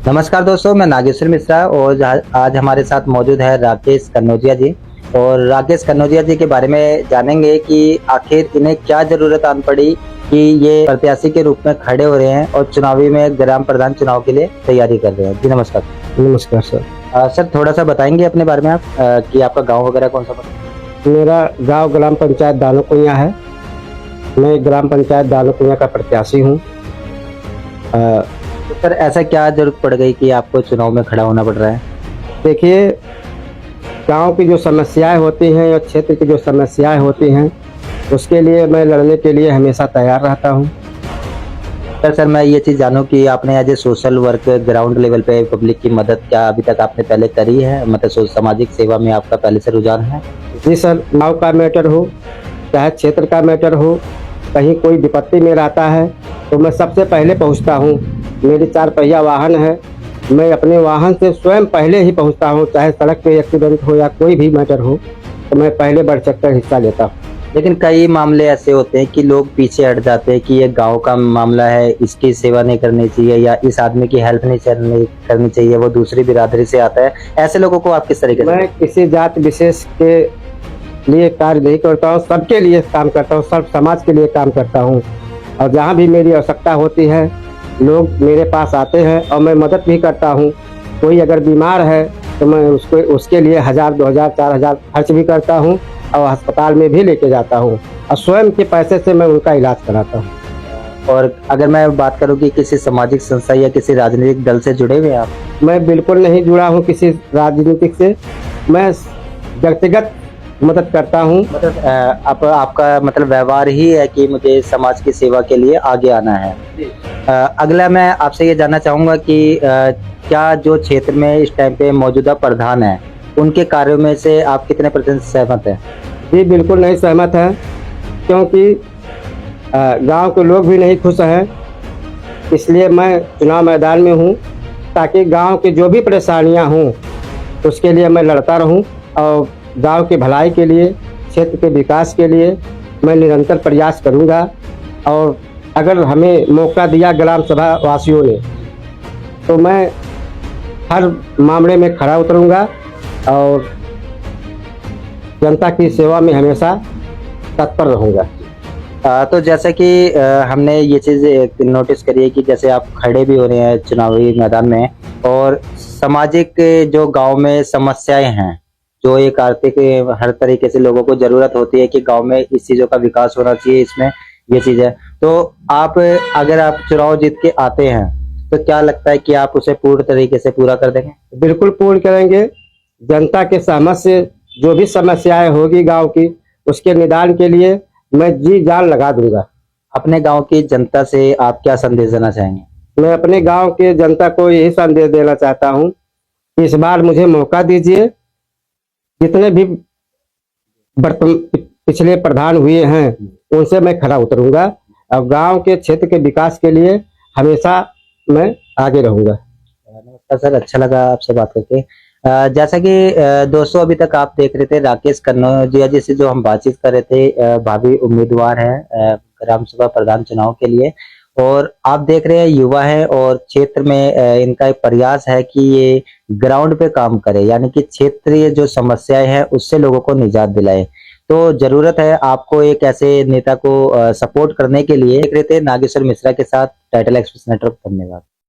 नमस्कार दोस्तों, मैं नागेश्वर मिश्रा और आज हमारे साथ मौजूद है राकेश कन्नौजिया जी। और राकेश कन्नौजिया जी के बारे में जानेंगे कि आखिर इन्हें क्या जरूरत आन पड़ी कि ये प्रत्याशी के रूप में खड़े हो रहे हैं और चुनावी में ग्राम प्रधान चुनाव के लिए तैयारी कर रहे हैं। जी नमस्कार। नमस्कार सर। सर थोड़ा सा बताएंगे अपने बारे में आप कि आपका गांव वगैरह कौन सा पड़ता है? मेरा गांव ग्राम पंचायत दानोकुइया है। मैं ग्राम पंचायत दानोकुइया का प्रत्याशी हूँ। तो सर ऐसा क्या जरूरत पड़ गई कि आपको चुनाव में खड़ा होना पड़ रहा है? देखिए, गांव की जो समस्याएं होती हैं या क्षेत्र की जो समस्याएं होती हैं, उसके लिए मैं लड़ने के लिए हमेशा तैयार रहता हूँ। सर मैं ये चीज़ जानूँ कि आपने as a social work ground level पे पब्लिक की मदद क्या अभी तक आपने पहले करी है? मतलब सामाजिक सेवा में आपका पहले से रुझान है? जी सर, गाँव का मैटर हो चाहे क्षेत्र का मैटर हो, कहीं कोई विपत्ति में रहता है तो मैं सबसे पहले पहुँचता हूँ। मेरी 4 पहिया वाहन है, मैं अपने वाहन से स्वयं पहले ही पहुँचता हूँ। चाहे सड़क पे एक्सीडेंट हो या कोई भी मैटर हो तो मैं पहले बढ़ चढ़कर हिस्सा लेता हूँ। लेकिन कई मामले ऐसे होते हैं कि लोग पीछे हट जाते हैं कि ये गांव का मामला है, इसकी सेवा नहीं करनी चाहिए या इस आदमी की हेल्प नहीं करनी चाहिए, वो दूसरी बिरादरी से आता है। ऐसे लोगों को आप किस तरीके से? मैं किसी जात विशेष के लिए कार्य नहीं करता हूँ, सबके लिए काम करता हूँ, सब समाज के लिए काम करता हूँ। और जहाँ भी मेरी आवश्यकता होती है लोग मेरे पास आते हैं और मैं मदद भी करता हूँ। कोई अगर बीमार है तो मैं उसके लिए 1000, 2000, 4000 खर्च भी करता हूँ और अस्पताल में भी लेके जाता हूँ और स्वयं के पैसे से मैं उनका इलाज कराता हूँ। और अगर मैं बात करूं कि किसी सामाजिक संस्था या किसी राजनीतिक दल से जुड़े हुए हैं आप? मैं बिल्कुल नहीं जुड़ा हूँ किसी राजनीतिक से, मैं व्यक्तिगत मदद करता हूँ। मतलब आपका मतलब व्यवहार ही है कि मुझे समाज की सेवा के लिए आगे आना है। अगला मैं आपसे ये जानना चाहूँगा कि क्या जो क्षेत्र में इस टाइम पे मौजूदा प्रधान है उनके कार्यों में से आप कितने % सहमत हैं? जी बिल्कुल नहीं सहमत है, क्योंकि गांव के लोग भी नहीं खुश हैं। इसलिए मैं चुनाव मैदान में हूँ ताकि गांव की जो भी परेशानियां हों उसके लिए मैं लड़ता रहूं और गांव की भलाई के लिए, क्षेत्र के विकास के लिए मैं निरंतर प्रयास करूंगा। और अगर हमें मौका दिया ग्राम सभा वासियों ने तो मैं हर मामले में खड़ा उतरूंगा और जनता की सेवा में हमेशा तत्पर रहूंगा। तो जैसे कि हमने ये चीज़ नोटिस करी है कि जैसे आप खड़े भी हो रहे हैं चुनावी मैदान में और सामाजिक जो गांव में समस्याएं हैं, जो एक आर्थिक हर तरीके से लोगों को जरूरत होती है कि गांव में इस चीज़ों का विकास होना चाहिए, इसमें ये चीज़ है। तो आप अगर आप चुनाव जीत के आते हैं तो क्या लगता है कि आप उसे पूर्ण तरीके से पूरा कर देंगे? बिल्कुल पूर्ण करेंगे। जनता के सहमत से जो भी समस्याएं होगी गांव की, उसके निदान के लिए मैं जी जान लगा दूंगा। अपने गांव की जनता से आप क्या संदेश देना चाहेंगे? मैं अपने गांव के जनता को यही संदेश देना चाहता हूं कि इस बार मुझे मौका दीजिए। जितने भी पिछले प्रधान हुए हैं उनसे मैं खड़ा उतरूंगा और गांव के क्षेत्र के विकास के लिए हमेशा मैं आगे रहूंगा। नमस्कार सर, अच्छा लगा आपसे बात करके। जैसा कि दोस्तों अभी तक आप देख रहे थे राकेश कन्नौजिया जी से जो हम बातचीत कर रहे थे, भावी उम्मीदवार हैं ग्राम सभा प्रधान चुनाव के लिए। और आप देख रहे हैं युवा है और क्षेत्र में इनका एक प्रयास है कि ये ग्राउंड पे काम करे, यानी कि क्षेत्रीय जो समस्याएं हैं उससे लोगों को निजात दिलाए। तो जरूरत है आपको एक ऐसे नेता को सपोर्ट करने के लिए। देख रहे थे नागेश्वर मिश्रा के साथ टाइटल एक्सप्रेस नेटवर्क। धन्यवाद।